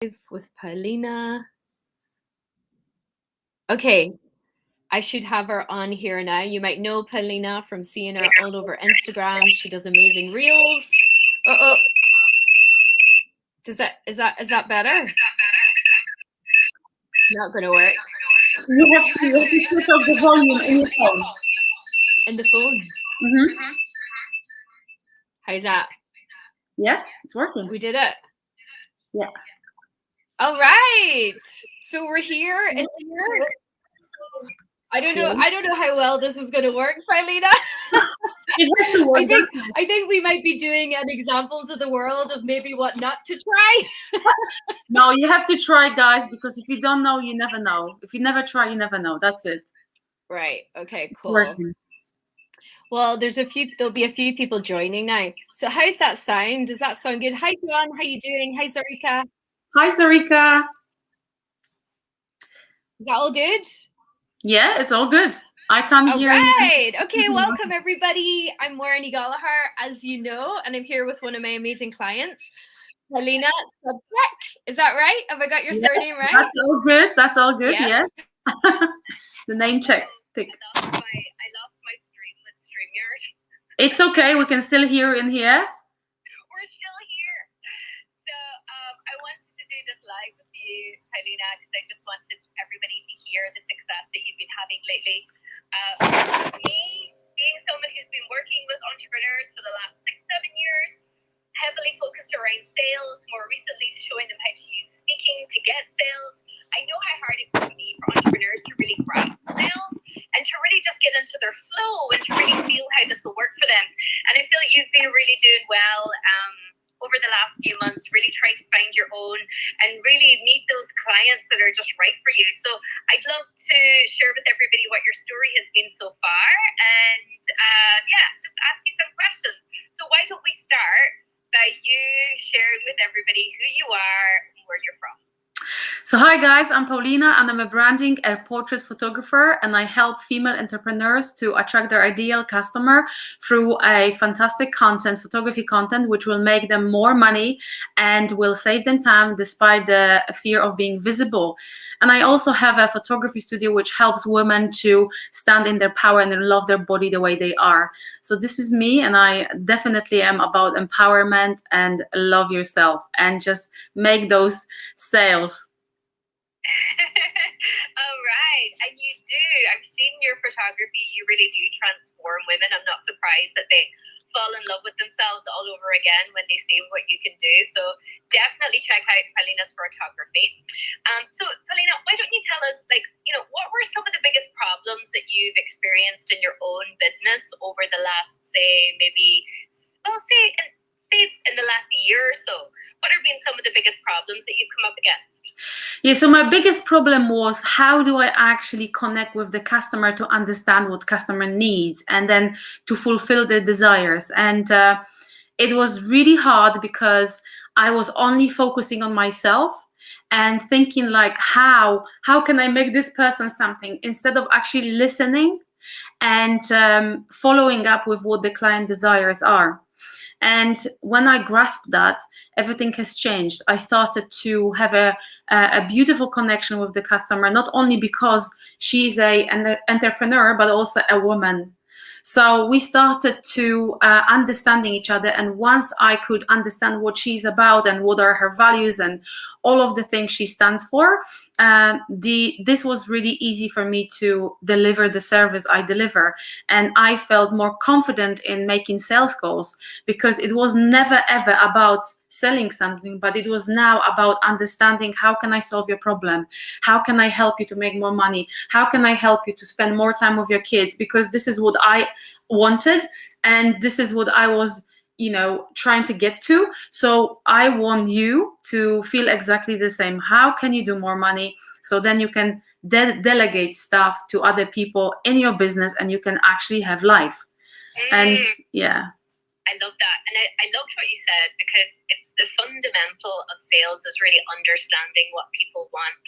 with Paulina. Okay, I should have her on here now. You might know Paulina from seeing her all over Instagram. She does amazing reels. Uh-oh. Is that better? It's not going to work. You have to switch off the volume in your phone. In the phone? Mm-hmm. How's that? Yeah, it's working. We did it. Yeah. All right. So we're here and here. I don't know how well this is going to work, Paulina. It has to work. I think we might be doing an example to the world of maybe what not to try. No, you have to try, guys, because if you don't know, you never know. If you never try, you never know. That's it. Right. Okay, cool. Well, there'll be a few people joining now. So how's that sound? Does that sound good? Hi, John. How you doing? Hi, Sarika. Hi, Sarika. Is that all good? Yeah, it's all good. I can't hear you. All right. Okay, welcome everybody. I'm Warren Gallagher, as you know, and I'm here with one of my amazing clients, Paulina. Is that right? Have I got your surname right? That's all good. That's all good. Yes. The name check. Tick. I lost my stream with StreamYard. It's okay. We can still hear in here. We're still here. So I wanted to do this live with you, Paulina, because I just wanted everybody to hear the success that you've been having lately. Me, being someone who's been working with entrepreneurs for the last 6-7 years, heavily focused around sales, more recently showing them how to use speaking to get sales. I know how hard it can be for entrepreneurs to really grasp sales and to really just get into their flow and to really feel how this will work for them. And I feel you've been really doing well over the last few months, really trying to find your own and really meet those clients that are just right for you. So I'd love to share with everybody what your story has been so far and just ask you some questions. So why don't we start by you sharing with everybody who you are and where you're from. So hi guys, I'm Paulina and I'm a branding and portrait photographer, and I help female entrepreneurs to attract their ideal customer through a fantastic photography content, which will make them more money and will save them time despite the fear of being visible. And I also have a photography studio which helps women to stand in their power and love their body the way they are. So this is me, and I definitely am about empowerment and love yourself and just make those sales. All right. And you do. I've seen your photography. You really do transform women. I'm not surprised that they fall in love with themselves all over again when they see what you can do. So definitely check out Paulina's photography. So Paulina, why don't you tell us, what were some of the biggest problems that you've experienced in your own business over the last, say in the last year or so? What have been some of the biggest problems that you've come up against? Yeah, so my biggest problem was, how do I actually connect with the customer to understand what customer needs and then to fulfill their desires? And it was really hard because I was only focusing on myself and thinking like, how can I make this person something, instead of actually listening and following up with what the client desires are. And when I grasped that, everything has changed. I started to have a beautiful connection with the customer, not only because she's an entrepreneur, but also a woman. So we started to understanding each other. And once I could understand what she's about and what are her values and all of the things she stands for, this was really easy for me to deliver the service I deliver. And I felt more confident in making sales calls, because it was never ever about selling something, but it was now about understanding, how can I solve your problem? How can I help you to make more money? How can I help you to spend more time with your kids? Because this is what I wanted, and this is what I was trying to get to. So I want you to feel exactly the same. How can you do more money? So then you can delegate stuff to other people in your business, and you can actually have life. And yeah, I love that. And I loved what you said, because it's the fundamental of sales is really understanding what people want.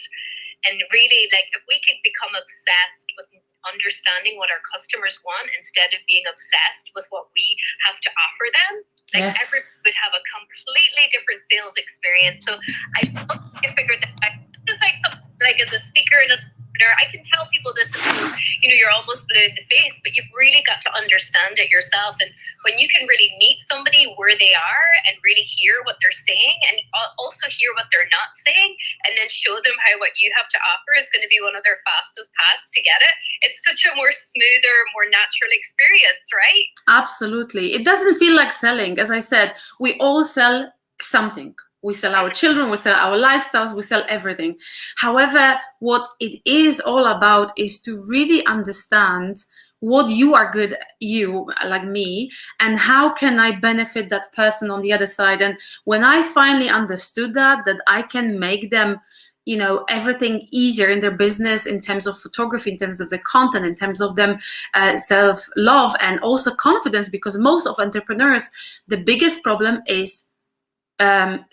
And really, if we could become obsessed with understanding what our customers want instead of being obsessed with what we have to offer them, like everybody Yes. would have a completely different sales experience. So I love that you figured that out. Just like something like as a speaker and a entrepreneur, I can tell people this until you're almost blue in the face, but you've really got to understand it yourself. And when you can really meet somebody where they are and really hear what they're saying and also hear what they're not saying, and then show them how what you have to offer is going to be one of their fastest paths to get it, it's such a more smoother, more natural experience, right? Absolutely. It doesn't feel like selling. As I said, we all sell something. We sell our children, we sell our lifestyles, we sell everything. However, what it is all about is to really understand what you are good at, you like me, and how can I benefit that person on the other side. And when I finally understood that I can make them everything easier in their business, in terms of photography, in terms of the content, in terms of them self-love and also confidence, because most of entrepreneurs, the biggest problem is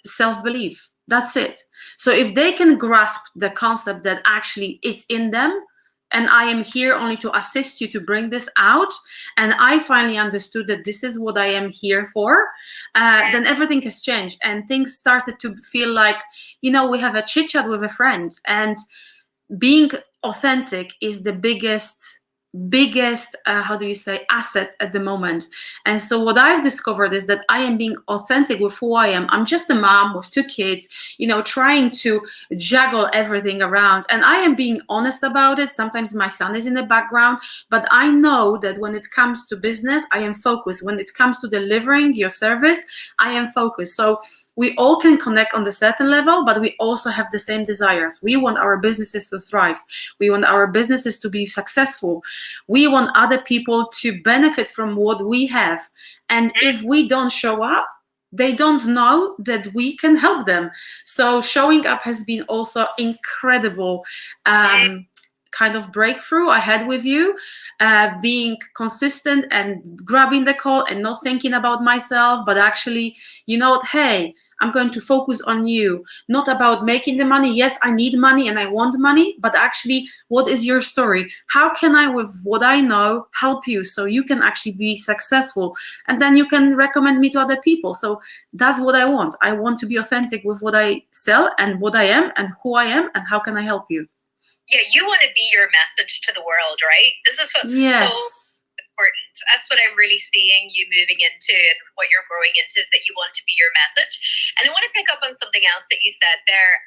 self-belief. That's it. So if they can grasp the concept that actually it's in them, and I am here only to assist you to bring this out, and I finally understood that this is what I am here for, then everything has changed, and things started to feel like, we have a chit chat with a friend. And being authentic is the biggest how do you say, asset at the moment. And so what I've discovered is that I am being authentic with who I am. I'm just a mom with 2 kids, trying to juggle everything around, and I am being honest about it. Sometimes my son is in the background, but I know that when it comes to business, I am focused. When it comes to delivering your service, I am focused. So we all can connect on a certain level, but we also have the same desires. We want our businesses to thrive. We want our businesses to be successful. We want other people to benefit from what we have. And if we don't show up, they don't know that we can help them. So showing up has been also incredible kind of breakthrough I had with you, being consistent and grabbing the call and not thinking about myself, but actually, hey, I'm going to focus on you, not about making the money. Yes, I need money and I want money, but actually, what is your story? How can I, with what I know, help you so you can actually be successful? And then you can recommend me to other people. So that's what I want. I want to be authentic with what I sell and what I am and who I am and how can I help you? Yeah, you want to be your message to the world, right? This is what's so important. That's what I'm really seeing you moving into, and what you're growing into, is that you want to be your message. And I want to pick up on something else that you said there,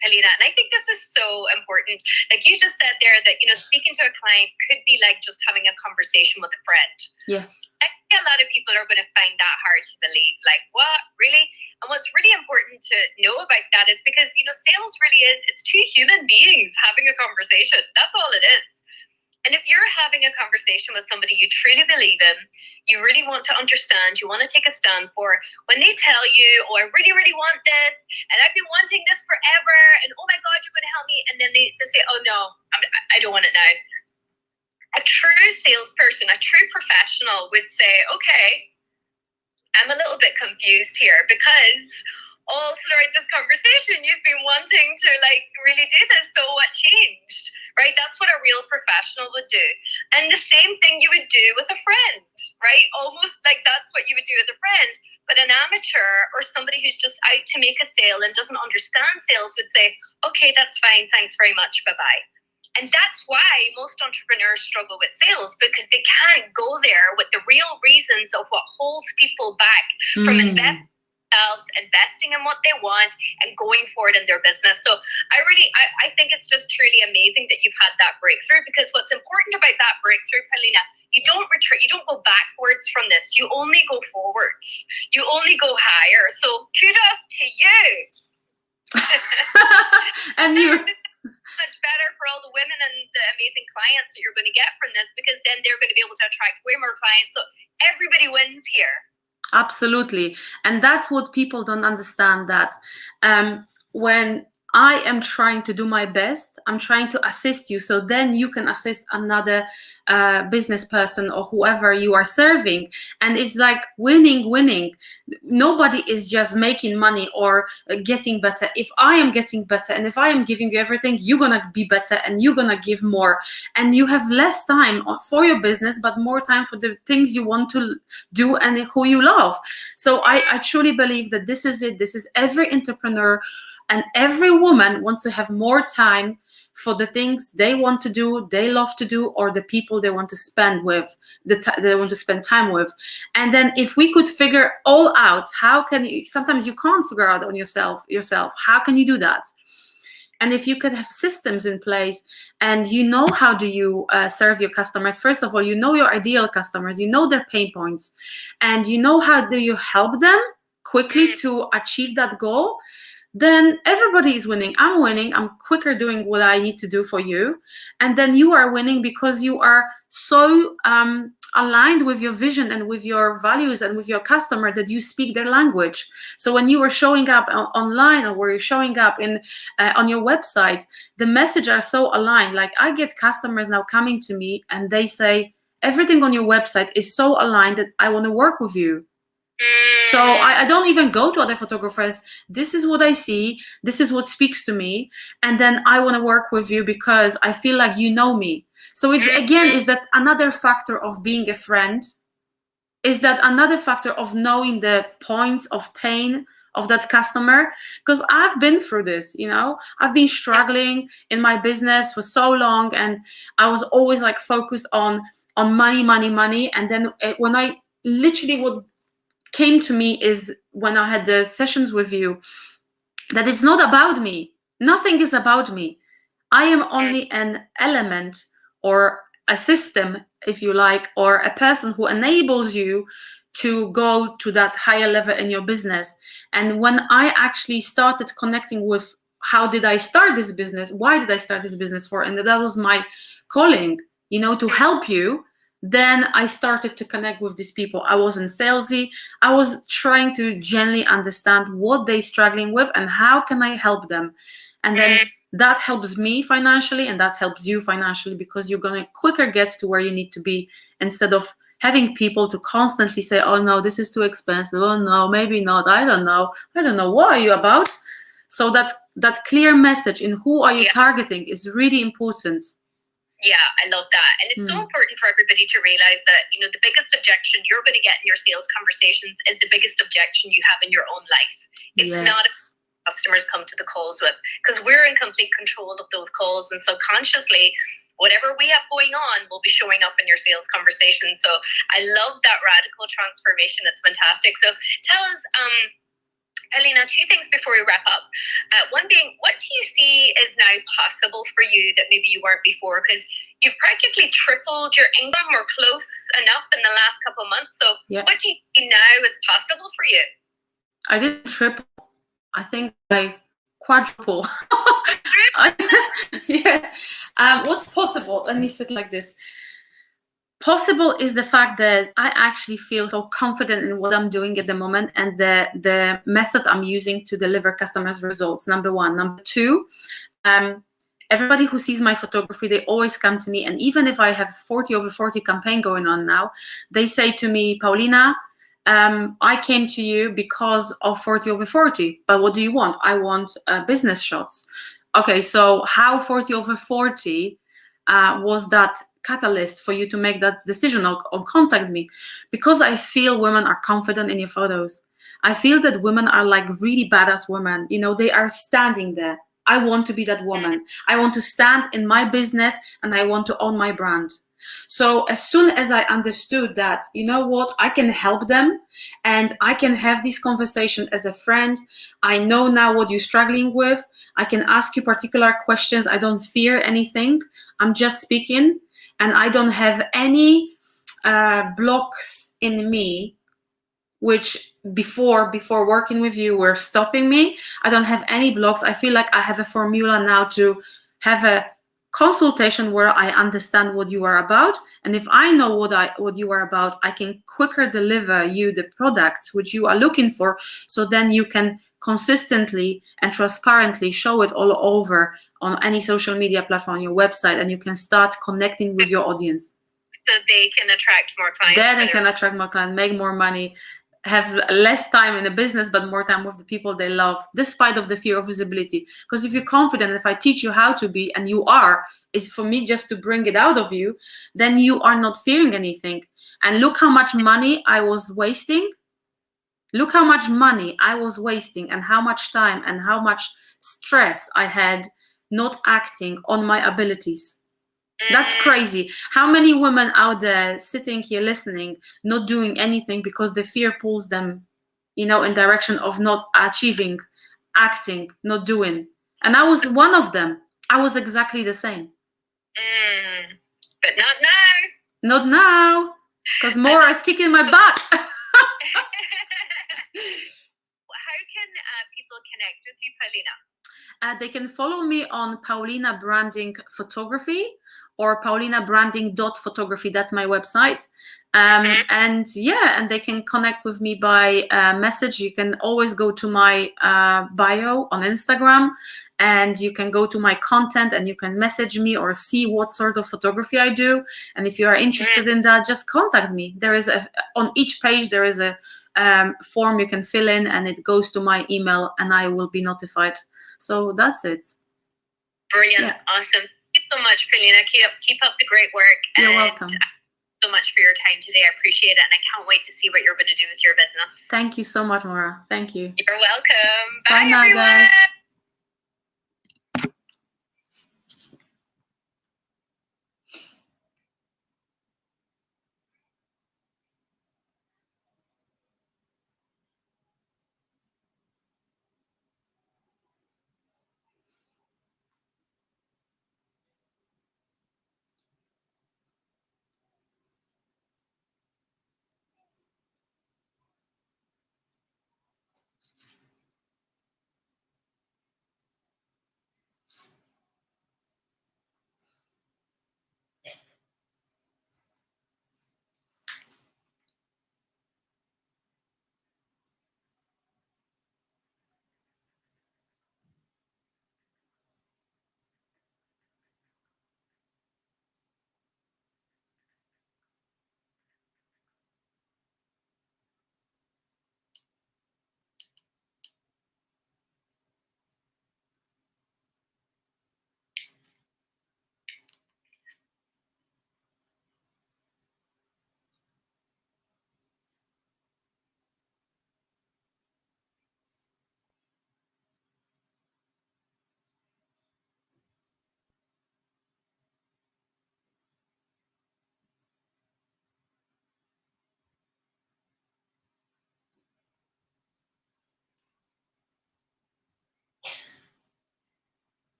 Helena, and I think this is so important. Like you just said there that, speaking to a client could be like just having a conversation with a friend. Yes. I think a lot of people are going to find that hard to believe. Like, what? Really? And what's really important to know about that is because, sales really is, it's 2 human beings having a conversation. That's all it is. And if you're having a conversation with somebody you truly believe in, you really want to understand, you want to take a stand for, when they tell you, oh, I really, really want this, and I've been wanting this forever, and oh my God, you're going to help me, and then they say, oh no, I don't want it now. A true salesperson, a true professional would say, okay, I'm a little bit confused here, because all throughout this conversation, you've been wanting to really do this. So what changed, right? That's what a real professional would do. And the same thing you would do with a friend, right? Almost like that's what you would do with a friend. But an amateur or somebody who's just out to make a sale and doesn't understand sales would say, okay, that's fine. Thanks very much. Bye-bye. And that's why most entrepreneurs struggle with sales, because they can't go there with the real reasons of what holds people back from investing in what they want and going forward in their business. So I think it's just truly amazing that you've had that breakthrough, because what's important about that breakthrough, Paulina, you don't go backwards from this. You only go forwards. You only go higher. So kudos to you. And you... much better for all the women and the amazing clients that you're going to get from this, because then they're going to be able to attract way more clients. So everybody wins here. Absolutely. And that's what people don't understand, that when I am trying to do my best. I'm trying to assist you, so then you can assist another business person or whoever you are serving. And it's like winning, winning. Nobody is just making money or getting better. If I am getting better and if I am giving you everything, you're gonna be better and you're gonna give more. And you have less time for your business, but more time for the things you want to do and who you love. So I truly believe that this is it. This is every entrepreneur and every woman wants to have more time for the things they want to do, they love to do, or the people they want to spend with, they want to spend time with. And then if we could figure all out, how can you, sometimes you can't figure out on yourself, how can you do that? And if you can have systems in place and you know how do you serve your customers, first of all, you know your ideal customers, you know their pain points, and you know how do you help them quickly to achieve that goal, then everybody is winning. I'm winning. I'm quicker doing what I need to do for you. And then you are winning because you are so aligned with your vision and with your values and with your customer that you speak their language. So when you are showing up online or where you're showing up in on your website, the messages are so aligned. Like I get customers now coming to me and they say, everything on your website is so aligned that I want to work with you. So I don't even go to other photographers. This is what I see. This is what speaks to me. And then I want to work with you because I feel like you know me. So it's again, is that another factor of being a friend? Is that another factor of knowing the points of pain of that customer? Because I've been through this, you know, I've been struggling in my business for so long, and I was always like focused on money, money, money. And then when I literally would came to me is when I had the sessions with you, that it's not about me. Nothing is about me. I am only an element or a system, if you like, or a person who enables you to go to that higher level in your business. And when I actually started connecting with how did I start this business? Why did I start this business for? And that was my calling, you know, to help you. Then I started to connect with these people. I wasn't salesy. I was trying to genuinely understand what they're struggling with and how can I help them. And then that helps me financially and that helps you financially, because you're going to quicker get to where you need to be, instead of having people to constantly say, oh no, this is too expensive. Oh no, maybe not. I don't know. What are you about? So that clear message in who are you targeting is really important. Yeah, I love that. And it's so important for everybody to realize that, you know, the biggest objection you're going to get in your sales conversations is the biggest objection you have in your own life. It's not customers come to the calls with, because we're in complete control of those calls. And subconsciously, whatever we have going on will be showing up in your sales conversation. So I love that radical transformation. It's fantastic. So tell us, Alina, two things before we wrap up. One being, what do you see is now possible for you that maybe you weren't before? Because you've practically tripled your income or close enough in the last couple of months. So what do you see now is possible for you? I didn't triple. I think I quadruple. Yes. What's possible? Let me say it like this. Possible is the fact that I actually feel so confident in what I'm doing at the moment and the method I'm using to deliver customers results. Number one. Number two, everybody who sees my photography, they always come to me. And even if I have 40 over 40 campaign going on now, they say to me, Paulina, I came to you because of 40 over 40. But what do you want? I want business shots. Okay, so how 40 over 40 was that catalyst for you to make that decision or contact me? Because I feel women are confident in your photos. I feel that women are like really badass women. You know, they are standing there. I want to be that woman. I want to stand in my business and I want to own my brand. So as soon as I understood that, you know what, I can help them and I can have this conversation as a friend. I know now what you're struggling with. I can ask you particular questions. I don't fear anything. I'm just speaking, and I don't have any blocks in me, which before working with you were stopping me. I don't have any blocks. I feel like I have a formula now to have a consultation where I understand what you are about, and if I know what you are about, I can quicker deliver you the products which you are looking for, so then you can consistently and transparently show it all over on any social media platform, on your website, and you can start connecting with your audience. So they can attract more clients. Then they can attract more clients, make more money, have less time in the business, but more time with the people they love, despite of the fear of visibility. Because if you're confident, if I teach you how to be, and you are, it's for me just to bring it out of you, then you are not fearing anything. And look how much money I was wasting. Look how much money I was wasting, and how much time and how much stress I had not acting on my abilities. That's crazy. How many women out there sitting here listening, not doing anything because the fear pulls them, in direction of not achieving, acting, not doing. And I was one of them. I was exactly the same. But not now. Not now, because Maura is kicking my butt. How can people connect with you, Paulina? They can follow me on Paulina Branding Photography or paulinabranding.photography. That's my website. And they can connect with me by message. You can always go to my bio on Instagram, and you can go to my content and you can message me or see what sort of photography I do. And if you are interested in that, just contact me. There is on each page, there is a form you can fill in, and it goes to my email, and I will be notified. So that's it. Brilliant. Yeah. Awesome. Thank you so much, Paulina. Keep up the great work. You're welcome. So much for your time today. I appreciate it, and I can't wait to see what you're going to do with your business. Thank you so much, Maura. Thank you. You're welcome. Bye now, everyone. guys.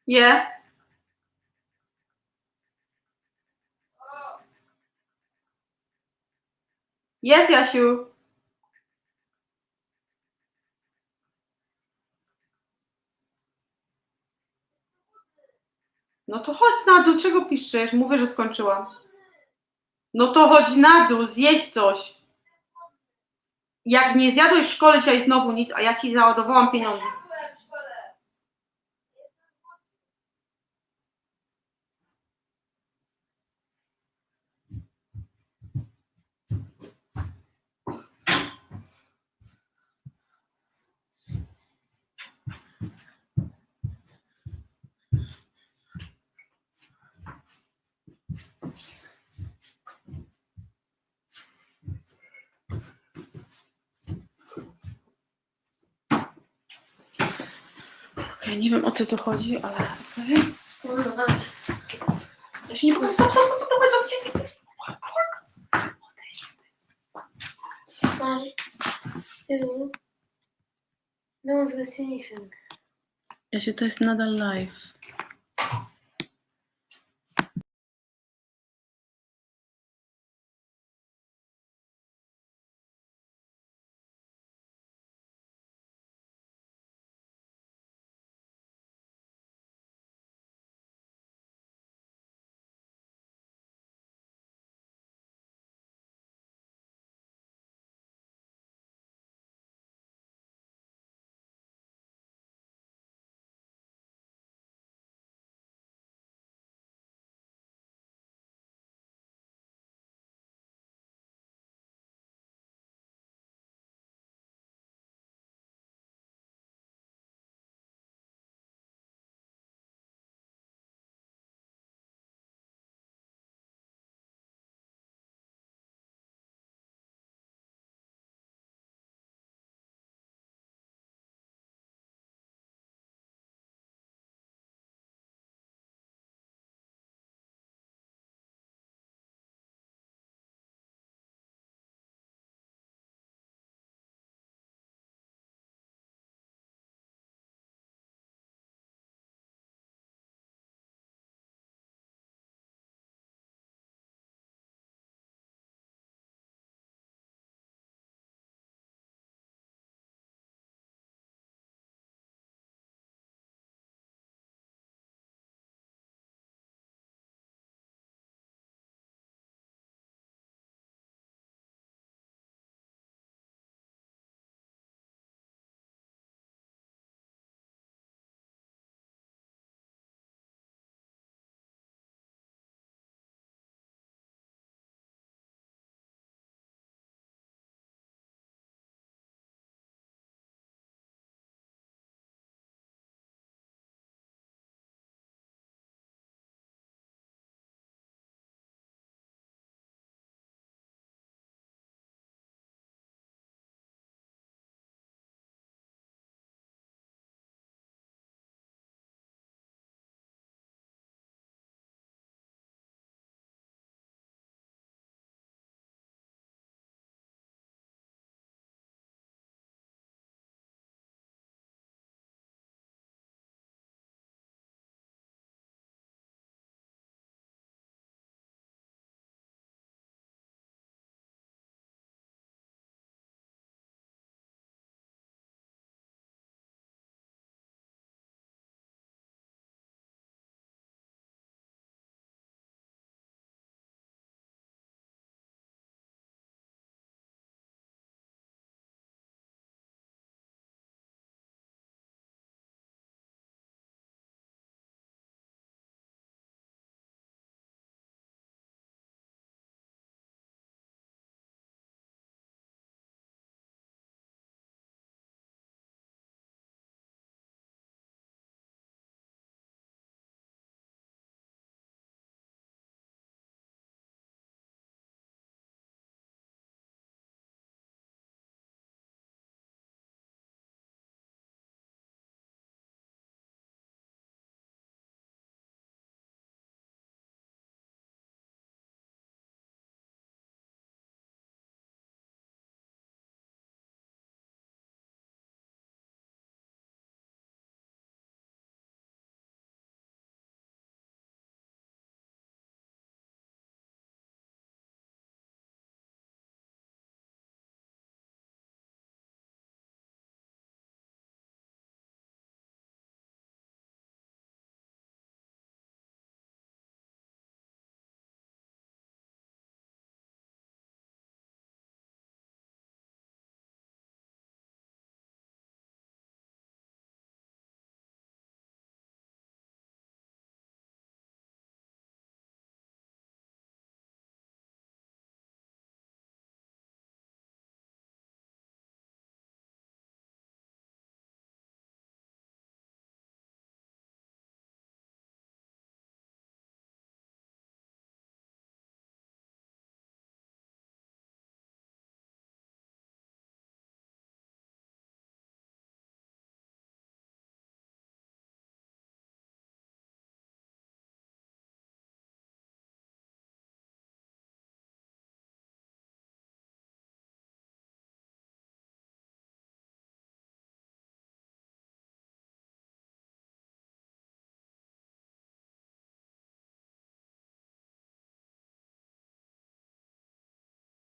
Yeah. Yes, Jasiu. No to chodź na dół, czego piszesz? Mówię, że skończyłam. No to chodź na dół, zjedź coś. Jak nie zjadłeś w szkole dzisiaj znowu nic, a ja ci załadowałam pieniądze. Okej, nie wiem, o co tu chodzi, ale to się nie mogę. Stop, to będą cię widzieć. No one's gonna see anything. Jasiu, to jest nadal live.